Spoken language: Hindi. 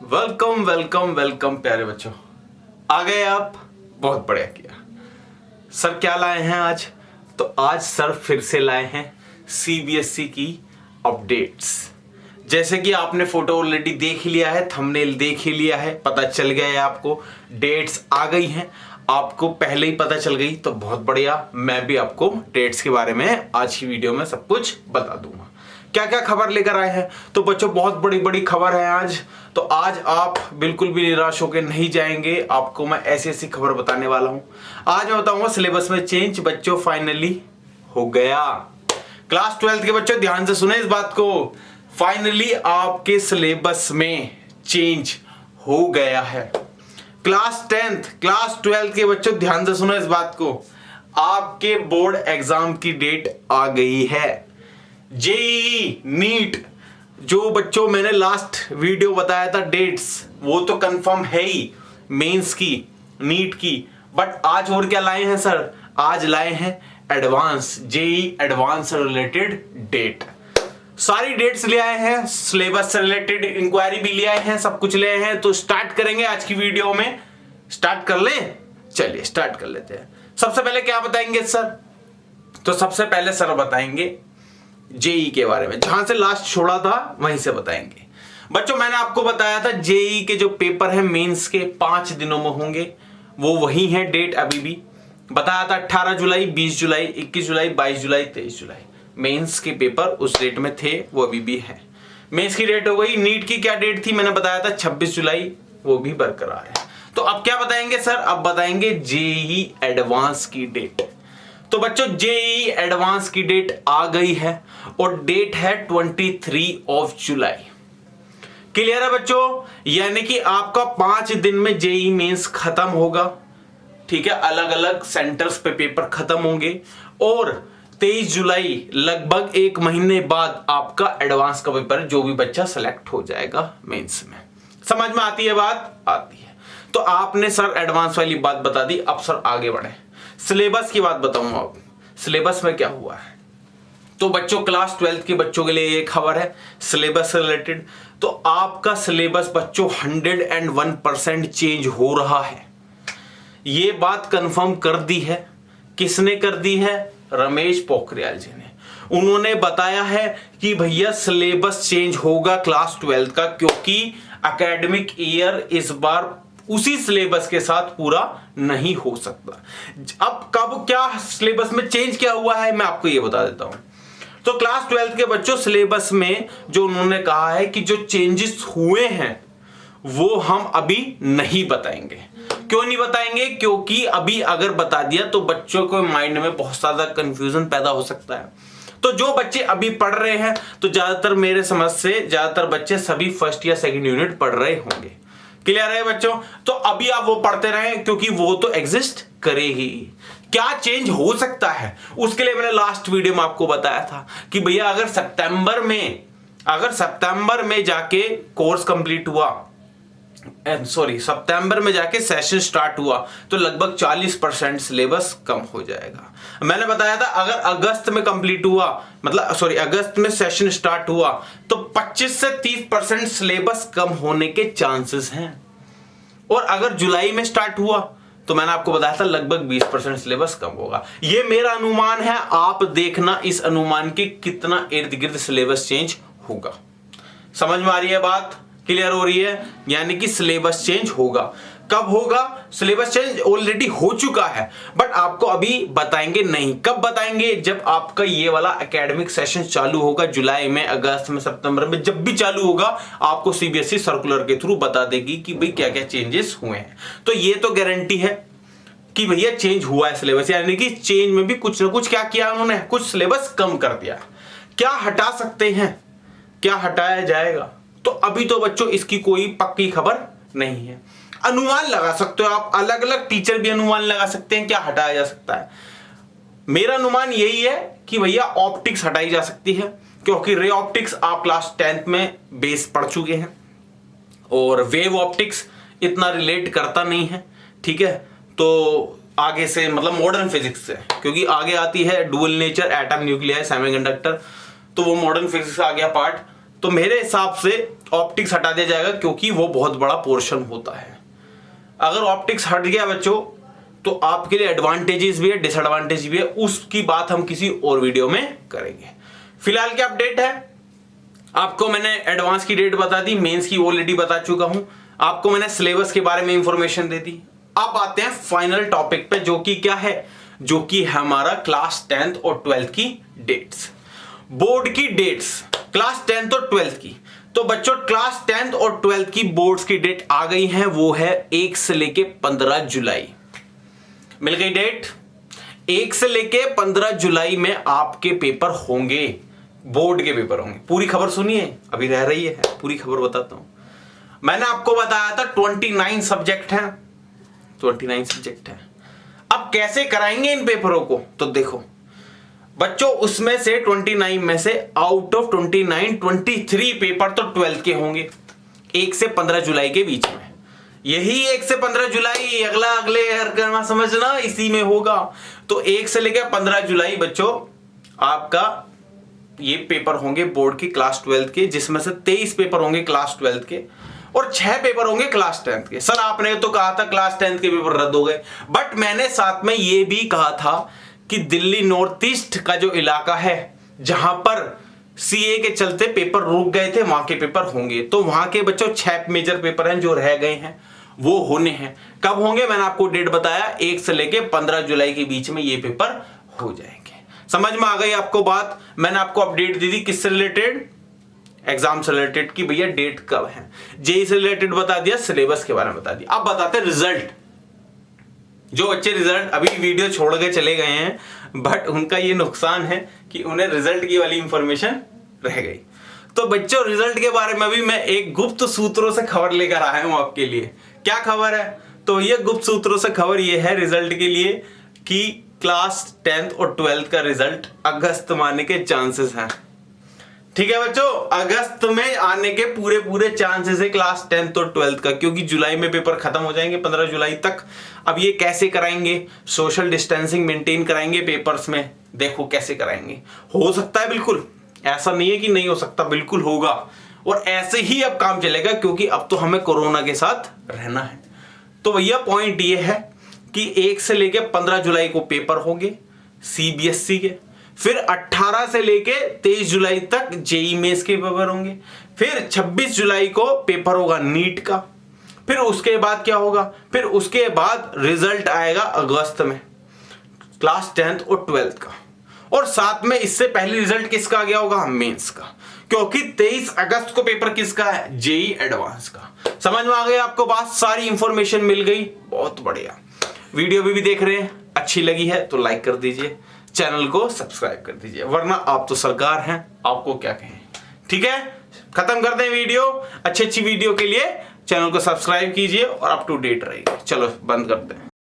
वेलकम वेलकम वेलकम प्यारे बच्चों, आ गए आप। बहुत बढ़िया किया। सर क्या लाए हैं आज? तो आज सर फिर से लाए हैं सीबीएसई की अपडेट्स। जैसे कि आपने फोटो ऑलरेडी देख ही लिया है, थंबनेल देख ही लिया है, पता चल गया है आपको, डेट्स आ गई हैं, आपको पहले ही पता चल गई तो बहुत बढ़िया। मैं भी आपको डेट्स के बारे में आज की वीडियो में सब कुछ बता दूंगा। क्या क्या खबर लेकर आए हैं तो बच्चों बहुत बड़ी बड़ी खबर है आज। तो आज आप बिल्कुल भी निराश होकर नहीं जाएंगे, आपको मैं ऐसी ऐसी खबर बताने वाला हूं। आज मैं बताऊंगा सिलेबस में चेंज बच्चों फाइनली हो गया। क्लास 12 के बच्चों ध्यान से सुने इस बात को, फाइनली आपके सिलेबस में चेंज हो गया है। क्लास 10th क्लास 12 के बच्चों ध्यान से सुनो इस बात को, आपके बोर्ड एग्जाम की डेट आ गई है। जेईई नीट जो बच्चों मैंने लास्ट वीडियो बताया था डेट्स, वो तो कंफर्म है ही, मेंस की, नीट की। बट आज और क्या लाए हैं सर? आज लाए हैं एडवांस, जेईई एडवांस से रिलेटेड डेट। सारी डेट्स ले आए हैं, सिलेबस से रिलेटेड इंक्वायरी भी ले आए हैं, सब कुछ ले आए हैं। तो स्टार्ट करेंगे आज की वीडियो में। स्टार्ट कर ले, चलिए स्टार्ट कर लेते हैं। सबसे पहले क्या बताएंगे सर? तो सबसे पहले सर बताएंगे जेई के बारे में, जहां से लास्ट छोड़ा था वहीं से बताएंगे। बच्चों मैंने आपको बताया था जेई के जो पेपर है मेंस के 5 दिनों में होंगे, वो वही है डेट अभी भी बताया था। 18 जुलाई, 20 जुलाई, 21 जुलाई, 22 जुलाई, 23 जुलाई मेंस के पेपर उस डेट में थे, वो अभी भी है। मेंस की डेट हो गई। नीट की क्या डेट थी? मैंने बताया था 26 जुलाई, वो भी बरकरार है। तो अब क्या बताएंगे सर? अब बताएंगे जेई एडवांस की डेट। तो बच्चों जेईई एडवांस की डेट आ गई है और डेट है 23 जुलाई। क्लियर है बच्चों? यानी कि आपका 5 दिन में जेईई मेंस खत्म होगा, ठीक है। अलग अलग सेंटर्स पे पेपर खत्म होंगे और 23 जुलाई लगभग 1 महीने बाद आपका एडवांस का पेपर जो भी बच्चा सेलेक्ट हो जाएगा मेंस में। समझ में आती है बात? आती है। तो आपने सर एडवांस वाली बात बता दी, अब सर आगे बढ़े, सिलेबस की बात बताऊंगा। अब सिलेबस में क्या हुआ है तो बच्चों क्लास 12 के बच्चों के लिए ये खबर है सिलेबस से रिलेटेड। तो आपका सिलेबस बच्चों 101% चेंज हो रहा है। ये बात कंफर्म कर दी है। किसने कर दी है? रमेश पोखरियाल जी ने। उन्होंने बताया है कि भैया सिलेबस चेंज होगा क्लास 12 का, क्योंकि एकेडमिक ईयर इस बार उसी सिलेबस के साथ पूरा नहीं हो सकता। अब कब क्या सिलेबस में चेंज क्या हुआ है मैं आपको ये बता देता हूं। तो क्लास 12 के बच्चों सिलेबस में जो उन्होंने कहा है कि जो चेंजेस हुए हैं वो हम अभी नहीं बताएंगे। क्यों नहीं बताएंगे? क्योंकि अभी अगर बता दिया तो बच्चों को माइंड में बहुत ज्यादा कंफ्यूजन पैदा हो सकता है। तो जो बच्चे अभी पढ़ रहे हैं, तो ज्यादातर मेरे समझ से ज्यादातर बच्चे सभी फर्स्ट या सेकंड यूनिट पढ़ रहे होंगे। क्लियर है बच्चों? तो अभी आप वो पढ़ते रहें, क्योंकि वो तो एग्जिस्ट करेगी। क्या चेंज हो सकता है उसके लिए मैंने लास्ट वीडियो में आपको बताया था कि भैया अगर सितंबर में जाके कोर्स कंप्लीट हुआ, सितंबर में जाके सेशन स्टार्ट हुआ तो लगभग 40% सिलेबस कम हो जाएगा। मैंने बताया था अगर अगस्त में कंप्लीट हुआ, अगस्त में सेशन स्टार्ट हुआ तो 25 से 30% सिलेबस कम होने के चांसेस हैं। और अगर जुलाई में स्टार्ट हुआ तो मैंने आपको बताया था लगभग 20% सिलेबस कम होगा। यह मेरा अनुमान है, आप देखना इस अनुमान के कितना इर्द गिर्द सिलेबस चेंज होगा। समझ में आ रही है बात? क्लियर हो रही है? यानी कि सिलेबस चेंज होगा। कब होगा? सिलेबस चेंज ऑलरेडी हो चुका है, बट आपको अभी बताएंगे नहीं। कब बताएंगे? जब आपका ये वाला एकेडमिक सेशन चालू होगा, जुलाई में, अगस्त में, सितंबर में, जब भी चालू होगा आपको सीबीएसई सर्कुलर के थ्रू बता देगी कि भाई क्या क्या चेंजेस हुए हैं। तो ये तो गारंटी है कि भैया चेंज हुआ है सिलेबस, यानी कि चेंज में भी कुछ ना कुछ क्या किया उन्होंने, कुछ सिलेबस कम कर दिया। क्या हटा सकते हैं, क्या हटाया जाएगा? तो अभी तो बच्चों इसकी कोई पक्की खबर नहीं है। अनुमान लगा सकते हो आप, अलग अलग टीचर भी अनुमान लगा सकते हैं क्या हटाया जा सकता है। मेरा अनुमान यही है कि भैया ऑप्टिक्स हटाई जा सकती है, क्योंकि रे ऑप्टिक्स आप क्लास 10th में बेस पढ़ चुके हैं और वेव ऑप्टिक्स इतना रिलेट करता नहीं है, ठीक है। तो आगे से मॉडर्न फिजिक्स से, क्योंकि आगे आती है dual nature, atom, nuclear, semiconductor, तो वो मॉडर्न फिजिक्स आ गया पार्ट। तो मेरे हिसाब से ऑप्टिक्स हटा दिया जाएगा, क्योंकि वो बहुत बड़ा पोर्शन होता है। अगर ऑप्टिक्स हट गया बच्चों तो आपके लिए एडवांटेजेस भी है, डिसएडवांटेज भी है, उसकी बात हम किसी और वीडियो में करेंगे। फिलहाल क्या अपडेट है, आपको मैंने एडवांस की डेट बता दी, मेंस की ऑलरेडी बता चुका हूं, आपको मैंने सिलेबस के बारे में इंफॉर्मेशन दे दी। अब आते हैं फाइनल टॉपिक पे, जो कि क्या है, जो कि हमारा क्लास 10th और 12th की डेट्स, बोर्ड की डेट्स क्लास 10th और 12th की। तो बच्चों क्लास 10th और 12th की बोर्ड्स की डेट आ गई है, वो है 1 से लेके 15 जुलाई। मिल गई डेट, 1 से लेके 15 जुलाई में आपके पेपर होंगे, बोर्ड के पेपर होंगे। पूरी खबर सुनिए, अभी रह रही है, पूरी खबर बताता हूं। मैंने आपको बताया था 29 सब्जेक्ट हैं, 29 सब्जेक्ट हैं। अब कैसे कराएंगे इन पेपरों को, तो देखो बच्चों, उसमें से 29 में से आउट ऑफ 29 23 पेपर तो 12th के होंगे 1 से 15 जुलाई के बीच में। यही 1 से 15 जुलाई, अगला अगले करना समझना, इसी में होगा। तो 1 से लेकर 15 जुलाई बच्चों आपका ये पेपर होंगे बोर्ड की क्लास 12th के, जिसमें से 23 पेपर होंगे क्लास 12th के और 6 पेपर होंगे क्लास 10th के। सर आपने तो कहा था क्लास 10th के पेपर रद्द हो गए, बट मैंने साथ में ये भी कहा था कि दिल्ली नॉर्थ ईस्ट का जो इलाका है जहां पर सीए के चलते पेपर रुक गए थे, वहां के पेपर होंगे। तो वहां के बच्चों 6 मेजर पेपर हैं जो रह गए हैं, वो होने हैं। कब होंगे मैंने आपको डेट बताया, 1 से लेके 15 जुलाई के बीच में ये पेपर हो जाएंगे। समझ में आ गई आपको बात। मैंने आपको अपडेट दी थी किससे रिलेटेड, एग्जाम से रिलेटेड, की भैया डेट कब है। जेई से रिलेटेड बता दिया, सिलेबस के बारे में बता दिया। अब बताते हैं रिजल्ट। जो बच्चे रिजल्ट अभी वीडियो छोड़ के चले गए हैं, बट उनका ये नुकसान है कि उन्हें रिजल्ट की वाली इंफॉर्मेशन रह गई। तो बच्चों रिजल्ट के बारे में भी मैं एक गुप्त सूत्रों से खबर लेकर आया हूं आपके लिए। क्या खबर है, तो ये गुप्त सूत्रों से खबर ये है रिजल्ट के लिए कि क्लास 10th और 12th का रिजल्ट अगस्त में आने के चांसेस हैं। ठीक है बच्चों, अगस्त में आने के पूरे चांसेस है क्लास 10th और 12th का, क्योंकि जुलाई में पेपर खत्म हो जाएंगे 15 जुलाई तक। अब ये कैसे कराएंगे, सोशल डिस्टेंसिंग मेंटेन कराएंगे पेपर्स में, देखो कैसे कराएंगे। हो सकता है, बिल्कुल ऐसा नहीं है कि नहीं हो सकता, बिल्कुल होगा। और ऐसे ही अब काम चलेगा, क्योंकि अब तो हमें कोरोना के साथ रहना है। तो भैया पॉइंट ये है कि 1 से लेके 15 जुलाई को पेपर होंगे सीबीएसई के, फिर 18 से लेके 23 जुलाई तक जेई मेंस के पेपर होंगे, फिर 26 जुलाई को पेपर होगा नीट का, फिर उसके बाद क्या होगा, फिर उसके बाद रिजल्ट आएगा अगस्त में क्लास 10th और 12th का, और साथ में इससे पहले रिजल्ट किसका आ गया होगा, मेंस का, क्योंकि 23 अगस्त को पेपर किसका है, जेई एडवांस का। समझ में आ गई आपको बात, सारी इंफॉर्मेशन मिल गई, बहुत बढ़िया। वीडियो भी देख रहे हैं, अच्छी लगी है तो लाइक कर दीजिए, चैनल को सब्सक्राइब कर दीजिए, वरना आप तो सरकार हैं, आपको क्या कहें। ठीक है, खत्म करते हैं वीडियो। अच्छी वीडियो के लिए चैनल को सब्सक्राइब कीजिए और अप टू डेट रहिए। चलो बंद करते हैं।